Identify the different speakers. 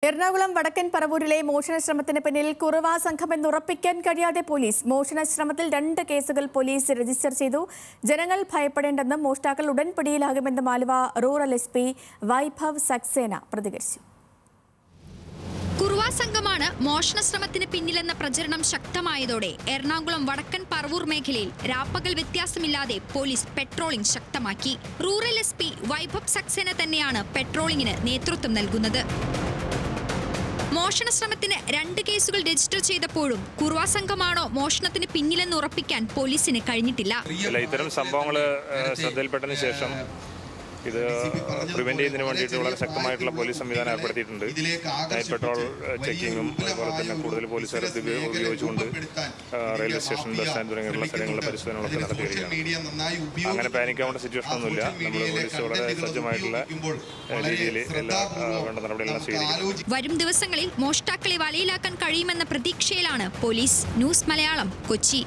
Speaker 1: എറണാകുളം വടക്കൻ പറവൂരിലെ മോഷണ ശ്രമത്തിന് പിന്നിൽ കുറുവാ സംഘമെന്ന് ഉറപ്പിക്കാൻ കഴിയാതെ പോലീസ്. മോഷണ ശ്രമത്തിൽ 2 കേസുകൾ പോലീസ് രജിസ്റ്റർ ചെയ്തു. ജനങ്ങൾ ഭയപ്പെടേണ്ടെന്നും മോഷ്ടാക്കൾ ഉടൻ പിടിയിലാകുമെന്നും ആലുവ റൂറൽ SP വൈഭവ് സക്സേന പ്രതികരിച്ചു.
Speaker 2: കുറുവാ സംഘമാണ് മോഷണ ശ്രമത്തിന് പിന്നിലെന്ന പ്രചരണം ശക്തമായതോടെ എറണാകുളം വടക്കൻ പറവൂർ മേഖലയിൽ രാപ്പകൽ വ്യത്യാസമില്ലാതെ പോലീസ് പെട്രോളിംഗ് ശക്തമാക്കി. റൂറൽ SP വൈഭവ് സക്സേന തന്നെയാണ് പെട്രോളിംഗിന് നേതൃത്വം നൽകുന്നത്. മോഷണ ശ്രമത്തിന് 2 കേസുകൾ രജിസ്റ്റർ ചെയ്തപ്പോഴും കുറുവാ സംഘമാണോ മോഷണത്തിന് പിന്നിലെന്ന് ഉറപ്പിക്കാൻ പോലീസിന് കഴിഞ്ഞിട്ടില്ല.
Speaker 3: ഇത്തരം സംഭവങ്ങൾ ശ്രദ്ധയിൽപ്പെട്ടതിന് ശേഷം ഇത് പ്രിവെന്റ് ചെയ്യുന്നതിന് വേണ്ടിയിട്ട് വളരെ ശക്തമായിട്ടുള്ള പോലീസ് സംവിധാനം ഏർപ്പെടുത്തിയിട്ടുണ്ട്. നൈറ്റ് പെട്രോൾ ചെക്കിങ്ങും അതുപോലെ തന്നെ കൂടുതൽ പോലീസുകാരെ ഉപയോഗിച്ചുകൊണ്ട് റെയിൽവേ സ്റ്റേഷൻ, ബസ് സ്റ്റാൻഡ് തുടങ്ങിയുള്ള സ്ഥലങ്ങളിലെ പരിശോധനകളൊക്കെ നടത്തി വരികയാണ്. അങ്ങനെ പാനിക്കാവേണ്ട സിറ്റുവേഷൻ ഒന്നുമില്ല. നമ്മുടെ പോലീസ് വളരെ സജ്ജമായിട്ടുള്ള രീതിയിൽ എല്ലാ വേണ്ട നടപടികളെല്ലാം സ്വീകരിക്കും.
Speaker 2: വരും ദിവസങ്ങളിൽ മോഷ്ടാക്കളെ വലയിലാക്കാൻ കഴിയുമെന്ന പ്രതീക്ഷയിലാണ് പോലീസ്. ന്യൂസ് മലയാളം, കൊച്ചി.